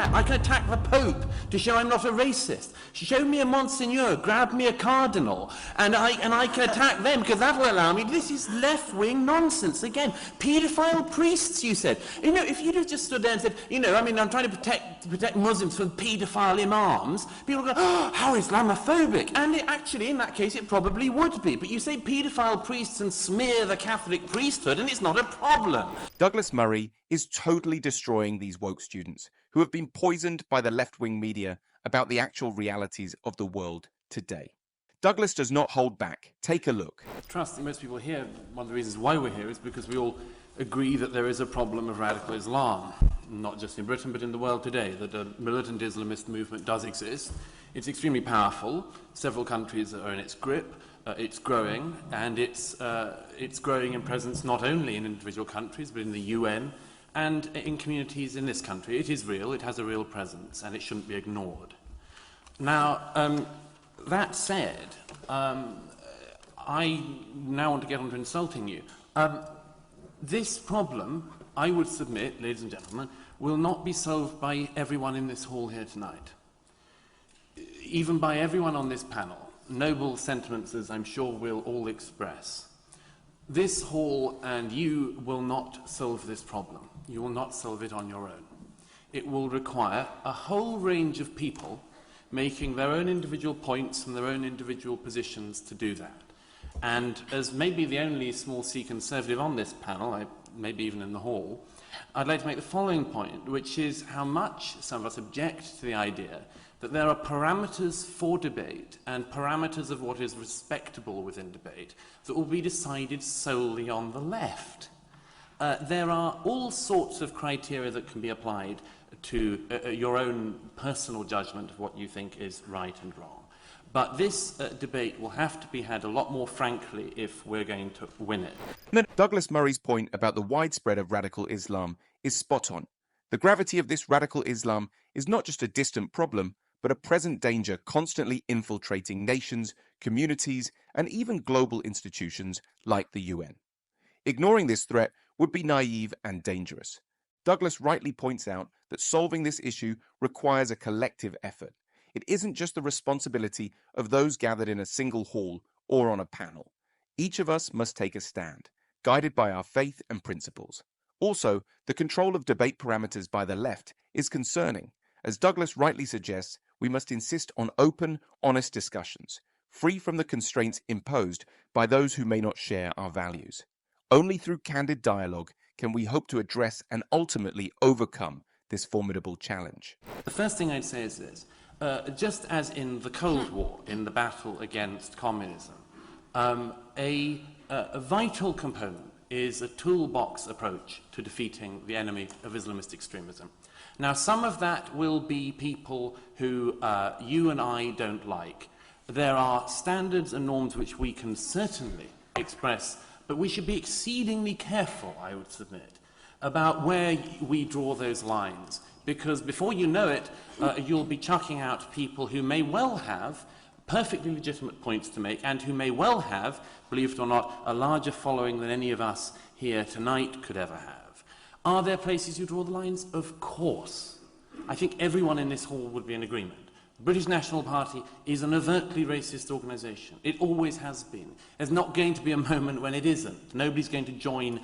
attack. I can attack the Pope to show I'm not a racist. Show me a Monsignor, grab me a Cardinal, and I can attack them because that will allow me. This is left-wing nonsense. Again, paedophile priests, you said. You know, if you'd have just stood there and said, you know, I mean, I'm trying to protect Muslims from paedophile imams, people would go, oh, how Islamophobic. And actually, in that case, it probably would be. But you say paedophile priests and smear the Catholic priesthood, and it's not a problem. Douglas Murray is totally destroying these woke students who have been poisoned by the left-wing media about the actual realities of the world today. Douglas does not hold back. Take a look. Trust that most people here, one of the reasons why we're here is because we all agree that there is a problem of radical Islam, not just in Britain but in the world today, that a militant Islamist movement does exist. It's extremely powerful. Several countries are in its grip. It's growing, and it's growing in presence not only in individual countries but in the UN and in communities in this country. It is real, it has a real presence, and it shouldn't be ignored. Now, that said, I now want to get on to insulting you. This problem, I would submit, ladies and gentlemen, will not be solved by everyone in this hall here tonight. Even by everyone on this panel. Noble sentiments, as I'm sure we'll all express. This hall and you will not solve this problem. You will not solve it on your own. It will require a whole range of people making their own individual points from their own individual positions to do that. And as maybe the only small C Conservative on this panel, maybe even in the hall, I'd like to make the following point, which is how much some of us object to the idea that there are parameters for debate and parameters of what is respectable within debate that will be decided solely on the left. There are all sorts of criteria that can be applied to your own personal judgment of what you think is right and wrong. But this debate will have to be had a lot more frankly if we're going to win it. Douglas Murray's point about the widespread of radical Islam is spot on. The gravity of this radical Islam is not just a distant problem, but a present danger constantly infiltrating nations, communities, and even global institutions like the UN. Ignoring this threat would be naive and dangerous. Douglas rightly points out that solving this issue requires a collective effort. It isn't just the responsibility of those gathered in a single hall or on a panel. Each of us must take a stand, guided by our faith and principles. Also, the control of debate parameters by the left is concerning. As Douglas rightly suggests, we must insist on open, honest discussions, free from the constraints imposed by those who may not share our values. Only through candid dialogue can we hope to address and ultimately overcome this formidable challenge. The first thing I'd say is this. Just as in the Cold War, in the battle against communism, a vital component is a toolbox approach to defeating the enemy of Islamist extremism. Now, some of that will be people who you and I don't like. There are standards and norms which we can certainly express, but we should be exceedingly careful, I would submit, about where we draw those lines. Because before you know it, you'll be chucking out people who may well have perfectly legitimate points to make and who may well have, believe it or not, a larger following than any of us here tonight could ever have. Are there places you draw the lines? Of course. I think everyone in this hall would be in agreement. The British National Party is an overtly racist organisation. It always has been. There's not going to be a moment when it isn't. Nobody's going to join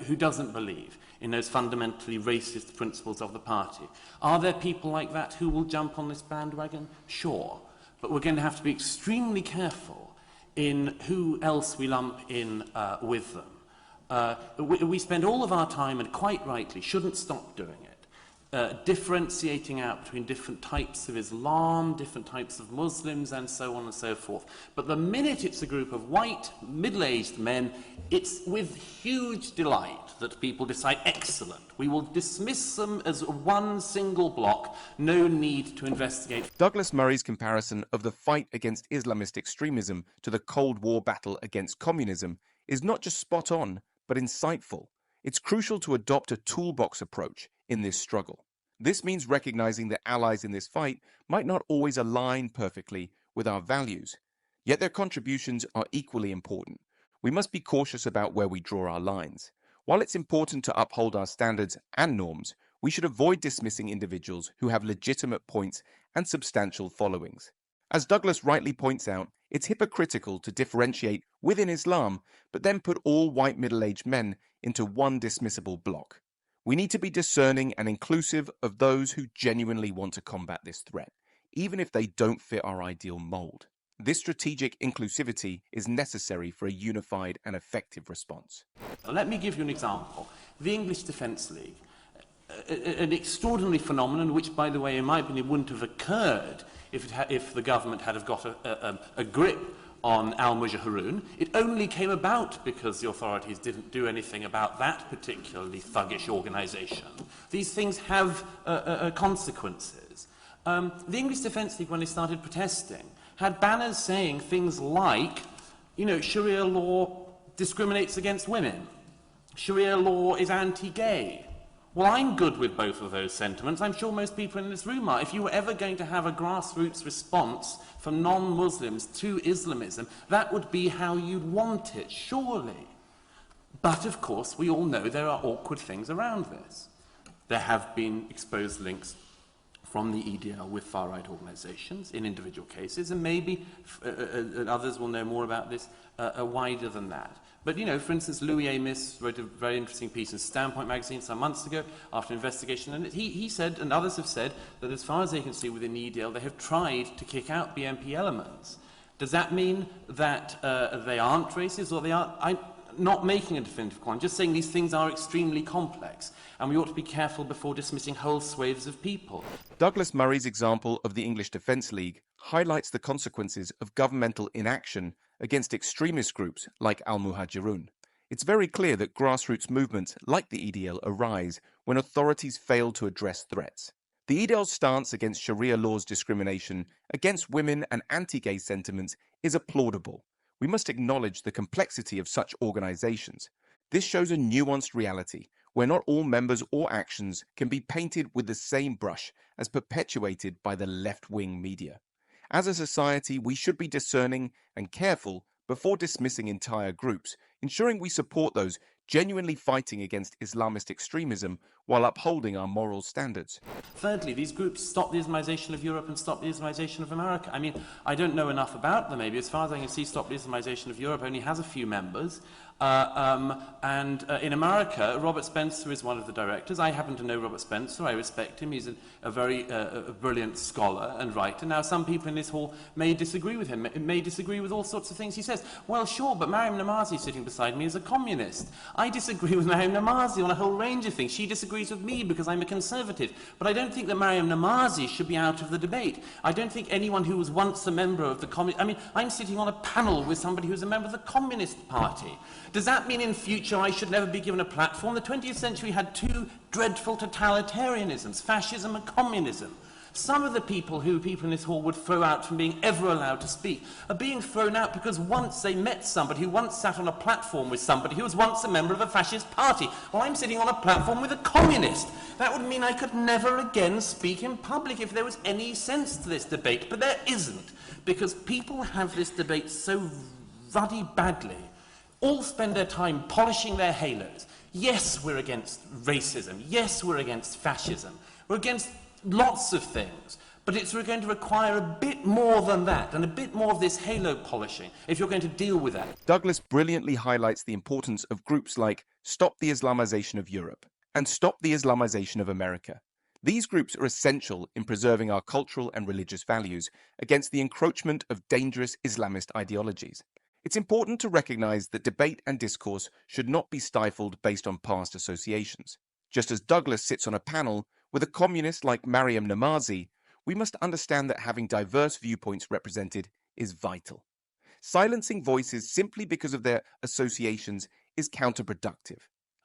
who doesn't believe in those fundamentally racist principles of the party. Are there people like that who will jump on this bandwagon? Sure. But we're going to have to be extremely careful in who else we lump in with them. We spend all of our time, and quite rightly, shouldn't stop doing it, differentiating out between different types of Islam, different types of Muslims, and so on and so forth. But the minute it's a group of white, middle-aged men, it's with huge delight that people decide, excellent, we will dismiss them as one single block, no need to investigate. Douglas Murray's comparison of the fight against Islamist extremism to the Cold War battle against communism is not just spot on, but insightful. It's crucial to adopt a toolbox approach in this struggle. This means recognizing that allies in this fight might not always align perfectly with our values, yet their contributions are equally important. We must be cautious about where we draw our lines. While it's important to uphold our standards and norms, we should avoid dismissing individuals who have legitimate points and substantial followings. As Douglas rightly points out, it's hypocritical to differentiate within Islam, but then put all white middle-aged men into one dismissible block. We need to be discerning and inclusive of those who genuinely want to combat this threat, even if they don't fit our ideal mold. This strategic inclusivity is necessary for a unified and effective response. Let me give you an example. The English Defence League, an extraordinary phenomenon which, by the way, in my opinion, wouldn't have occurred if the government had have got a grip on al-Mujahirun. It only came about because the authorities didn't do anything about that particularly thuggish organisation. These things have consequences. The English Defence League, when they started protesting, had banners saying things like, you know, Sharia law discriminates against women. Sharia law is anti-gay. Well, I'm good with both of those sentiments. I'm sure most people in this room are. If you were ever going to have a grassroots response from non-Muslims to Islamism, that would be how you'd want it, surely. But, of course, we all know there are awkward things around this. There have been exposed links from the EDL with far-right organisations in individual cases, and maybe others will know more about this wider than that. But, you know, for instance, Louis Amis wrote a very interesting piece in Standpoint magazine some months ago after investigation, and he said, and others have said, that as far as they can see within the EDL, they have tried to kick out BNP elements. Does that mean that they aren't racist, or they are? I'm not making a definitive call. I'm just saying these things are extremely complex, and we ought to be careful before dismissing whole swathes of people. Douglas Murray's example of the English Defence League highlights the consequences of governmental inaction against extremist groups like al-Muhajirun. It's very clear that grassroots movements like the EDL arise when authorities fail to address threats. The EDL's stance against Sharia law's discrimination against women and anti-gay sentiments is applaudable. We must acknowledge the complexity of such organizations. This shows a nuanced reality where not all members or actions can be painted with the same brush as perpetuated by the left-wing media. As a society, we should be discerning and careful before dismissing entire groups, ensuring we support those genuinely fighting against Islamist extremism while upholding our moral standards. Thirdly, these groups stop the Islamization of Europe and stop the Islamization of America. I mean, I don't know enough about them, maybe. As far as I can see, Stop the Islamization of Europe only has a few members. In America, Robert Spencer is one of the directors. I happen to know Robert Spencer. I respect him. He's a very brilliant scholar and writer. Now, some people in this hall may disagree with him, may disagree with all sorts of things he says. Well, sure, but Mariam Namazi sitting beside me is a communist. I disagree with Mariam Namazi on a whole range of things. She disagrees with me because I'm a conservative. But I don't think that Mariam Namazi should be out of the debate. I don't think anyone who was once a member of the Communist... I mean, I'm sitting on a panel with somebody who's a member of the Communist Party. Does that mean in future I should never be given a platform? The 20th century had two dreadful totalitarianisms, fascism and communism. Some of the people who people in this hall would throw out from being ever allowed to speak are being thrown out because once they met somebody who once sat on a platform with somebody who was once a member of a fascist party. Well, I'm sitting on a platform with a communist. That would mean I could never again speak in public if there was any sense to this debate. But there isn't, because people have this debate so ruddy badly. All spend their time polishing their halos. Yes, we're against racism. Yes, we're against fascism. We're against lots of things. But it's going to require a bit more than that, and a bit more of this halo polishing, if you're going to deal with that. Douglas brilliantly highlights the importance of groups like Stop the Islamization of Europe and Stop the Islamization of America. These groups are essential in preserving our cultural and religious values against the encroachment of dangerous Islamist ideologies. It's important to recognize that debate and discourse should not be stifled based on past associations. Just as Douglas sits on a panel with a communist like Mariam Namazi, we must understand that having diverse viewpoints represented is vital. Silencing voices simply because of their associations is counterproductive.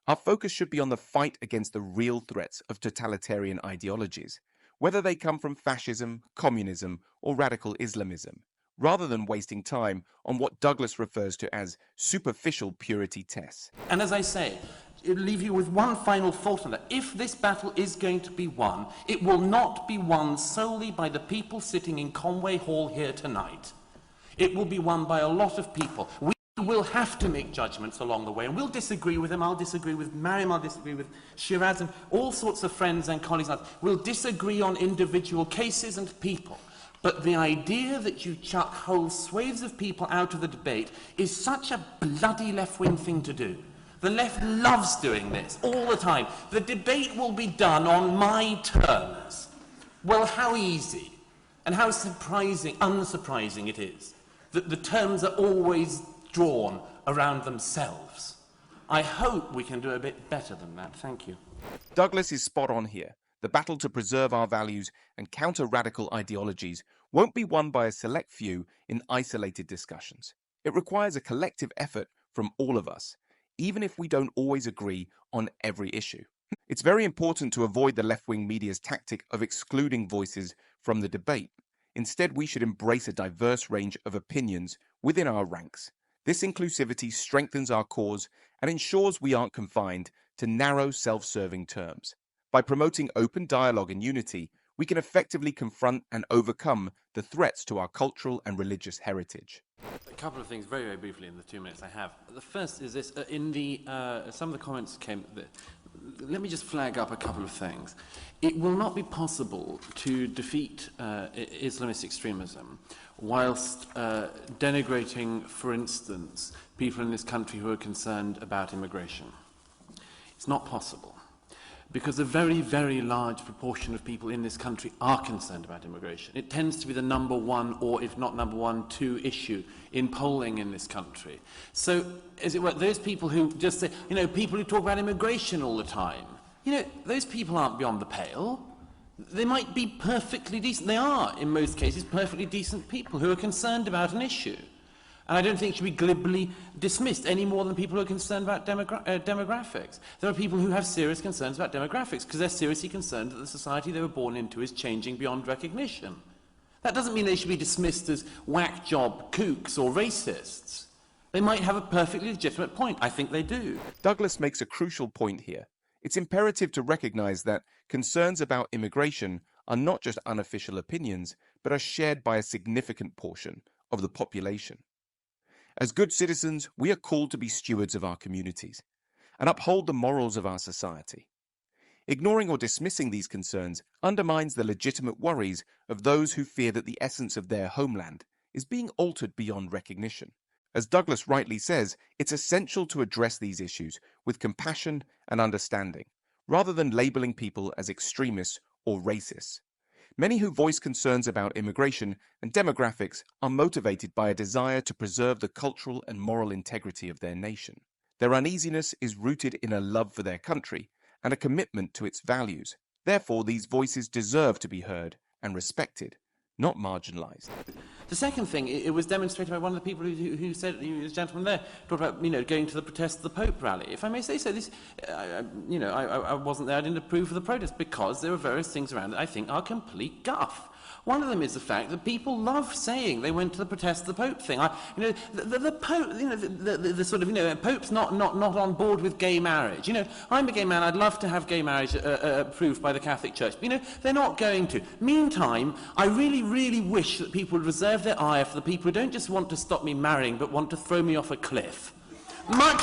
Our focus should be on the fight against the real threats of totalitarian ideologies, whether they come from fascism, communism, or radical Islamism, rather than wasting time on what Douglas refers to as superficial purity tests. And as I say, it'll leave you with one final thought on that. If this battle is going to be won, it will not be won solely by the people sitting in Conway Hall here tonight. It will be won by a lot of people. We'll have to make judgments along the way, and we'll disagree with him. I'll disagree with Mariam, I'll disagree with Shiraz, and all sorts of friends and colleagues. We'll disagree on individual cases and people. But the idea that you chuck whole swathes of people out of the debate is such a bloody left-wing thing to do. The left loves doing this all the time. The debate will be done on my terms. Well, how easy and how unsurprising it is that the terms are always drawn around themselves. I hope we can do a bit better than that. Thank you. Douglas is spot on here. The battle to preserve our values and counter radical ideologies won't be won by a select few in isolated discussions. It requires a collective effort from all of us, even if we don't always agree on every issue. It's very important to avoid the left-wing media's tactic of excluding voices from the debate. Instead, we should embrace a diverse range of opinions within our ranks. This inclusivity strengthens our cause and ensures we aren't confined to narrow, self-serving terms. By promoting open dialogue and unity, we can effectively confront and overcome the threats to our cultural and religious heritage. A couple of things very, very briefly in the 2 minutes I have. The first is this, some of the comments came, let me just flag up a couple of things. It will not be possible to defeat Islamist extremism whilst denigrating, for instance, people in this country who are concerned about immigration. It's not possible, because a very, very large proportion of people in this country are concerned about immigration. It tends to be the number one, or if not number one, two issue in polling in this country. So, as it were, those people who just say, people who talk about immigration all the time, those people aren't beyond the pale. They might be perfectly decent. They are, in most cases, perfectly decent people who are concerned about an issue. And I don't think it should be glibly dismissed any more than people who are concerned about demographics. There are people who have serious concerns about demographics because they're seriously concerned that the society they were born into is changing beyond recognition. That doesn't mean they should be dismissed as whack-job kooks or racists. They might have a perfectly legitimate point. I think they do. Douglas makes a crucial point here. It's imperative to recognize that concerns about immigration are not just unofficial opinions, but are shared by a significant portion of the population. As good citizens, we are called to be stewards of our communities and uphold the morals of our society. Ignoring or dismissing these concerns undermines the legitimate worries of those who fear that the essence of their homeland is being altered beyond recognition. As Douglas rightly says, it's essential to address these issues with compassion and understanding, rather than labeling people as extremists or racists. Many who voice concerns about immigration and demographics are motivated by a desire to preserve the cultural and moral integrity of their nation. Their uneasiness is rooted in a love for their country and a commitment to its values. Therefore, these voices deserve to be heard and respected, not marginalized. The second thing, it was demonstrated by one of the people who said, this gentleman there, talked about, going to the protest of the Pope rally. If I may say so, this, I wasn't there, I didn't approve of the protest because there were various things around that I think are complete guff. One of them is the fact that people love saying they went to the protest of the Pope thing. The Pope, the sort of, Pope's not on board with gay marriage. I'm a gay man, I'd love to have gay marriage approved by the Catholic Church. But, they're not going to. Meantime, I really, really wish that people would reserve their ire for the people who don't just want to stop me marrying, but want to throw me off a cliff. Much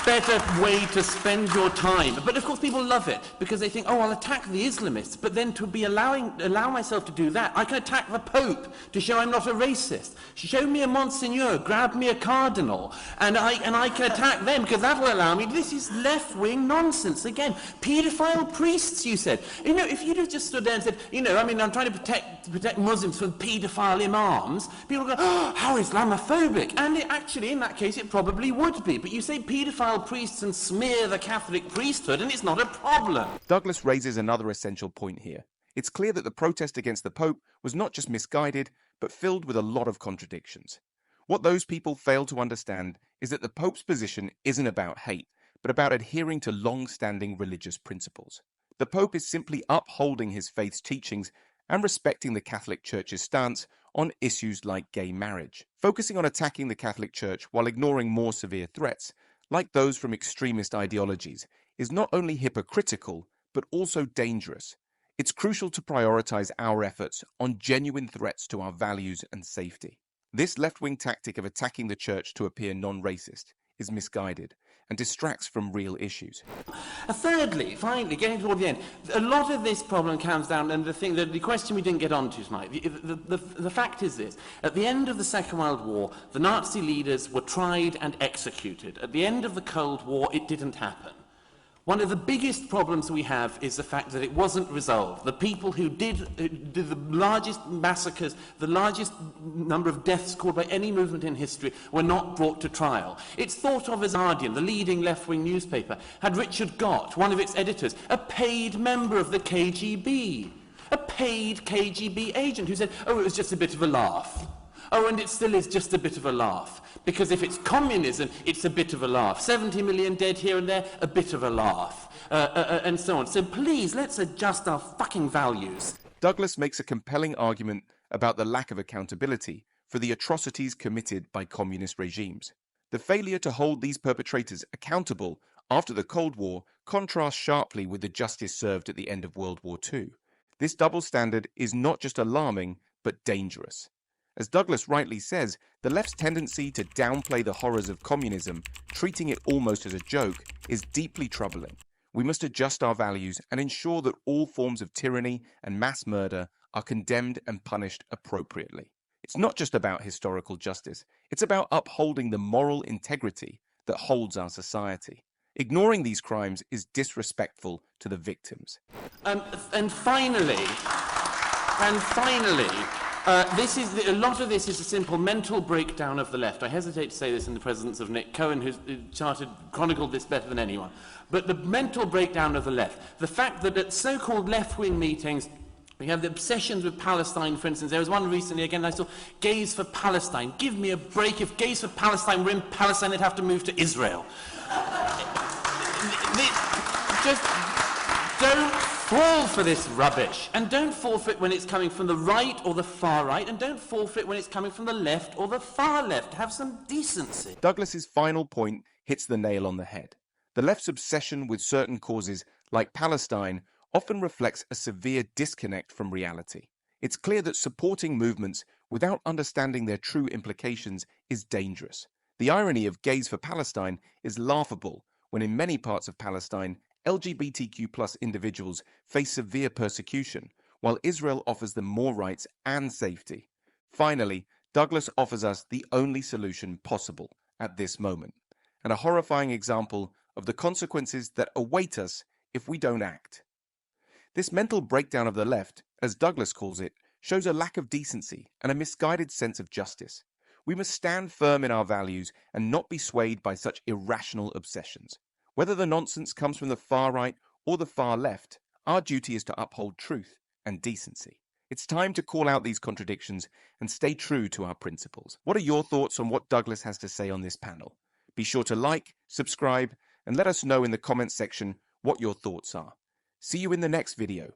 better way to spend your time. But of course people love it because they think, I'll attack the Islamists, but then to be allow myself to do that, I can attack the Pope to show I'm not a racist. Show me a Monsignor, grab me a Cardinal, and I can attack them because that will allow me. This is left-wing nonsense. Again, paedophile priests, you said. If you'd have just stood there and said, I'm trying to protect Muslims from paedophile imams, people go, how Islamophobic. And actually, in that case, it probably would be. But you say paedophile priests and smear the Catholic priesthood, and it's not a problem. Douglas raises another essential point here. It's clear that the protest against the Pope was not just misguided, but filled with a lot of contradictions. What those people fail to understand is that the Pope's position isn't about hate, but about adhering to long-standing religious principles. The Pope is simply upholding his faith's teachings and respecting the Catholic Church's stance on issues like gay marriage. Focusing on attacking the Catholic Church while ignoring more severe threats, like those from extremist ideologies, is not only hypocritical, but also dangerous. It's crucial to prioritize our efforts on genuine threats to our values and safety. This left-wing tactic of attacking the church to appear non-racist is misguided and distracts from real issues. Thirdly, finally, getting toward the end, a lot of this problem comes down, and the question we didn't get onto tonight, the fact is this: at the end of the Second World War, the Nazi leaders were tried and executed. At the end of the Cold War, it didn't happen. One of the biggest problems we have is the fact that it wasn't resolved. The people who did the largest massacres, the largest number of deaths caused by any movement in history, were not brought to trial. It's thought of as Guardian, the leading left-wing newspaper, had Richard Gott, one of its editors, a paid member of the KGB, a paid KGB agent who said, oh, it was just a bit of a laugh. Oh, and it still is just a bit of a laugh. Because if it's communism, it's a bit of a laugh. 70 million dead here and there, a bit of a laugh. And so on. So please, let's adjust our fucking values. Douglas makes a compelling argument about the lack of accountability for the atrocities committed by communist regimes. The failure to hold these perpetrators accountable after the Cold War contrasts sharply with the justice served at the end of World War II. This double standard is not just alarming, but dangerous. As Douglas rightly says, the left's tendency to downplay the horrors of communism, treating it almost as a joke, is deeply troubling. We must adjust our values and ensure that all forms of tyranny and mass murder are condemned and punished appropriately. It's not just about historical justice, it's about upholding the moral integrity that holds our society. Ignoring these crimes is disrespectful to the victims. And finally, a lot of this is a simple mental breakdown of the left. I hesitate to say this in the presence of Nick Cohen, who's chronicled this better than anyone. But the mental breakdown of the left, the fact that at so-called left-wing meetings, we have the obsessions with Palestine, for instance. There was one recently, again, I saw Gays for Palestine. Give me a break. If Gays for Palestine were in Palestine, they'd have to move to Israel. Just don't fall for this rubbish, and don't fall for it when it's coming from the right or the far right, and don't fall for it when it's coming from the left or the far left. Have some decency. Douglas's final point hits the nail on the head. The left's obsession with certain causes, like Palestine, often reflects a severe disconnect from reality. It's clear that supporting movements without understanding their true implications is dangerous. The irony of Gays for Palestine is laughable when in many parts of Palestine, LGBTQ+ individuals face severe persecution, while Israel offers them more rights and safety. Finally, Douglas offers us the only solution possible at this moment, and a horrifying example of the consequences that await us if we don't act. This mental breakdown of the left, as Douglas calls it, shows a lack of decency and a misguided sense of justice. We must stand firm in our values and not be swayed by such irrational obsessions. Whether the nonsense comes from the far right or the far left, our duty is to uphold truth and decency. It's time to call out these contradictions and stay true to our principles. What are your thoughts on what Douglas has to say on this panel? Be sure to like, subscribe, and let us know in the comments section what your thoughts are. See you in the next video.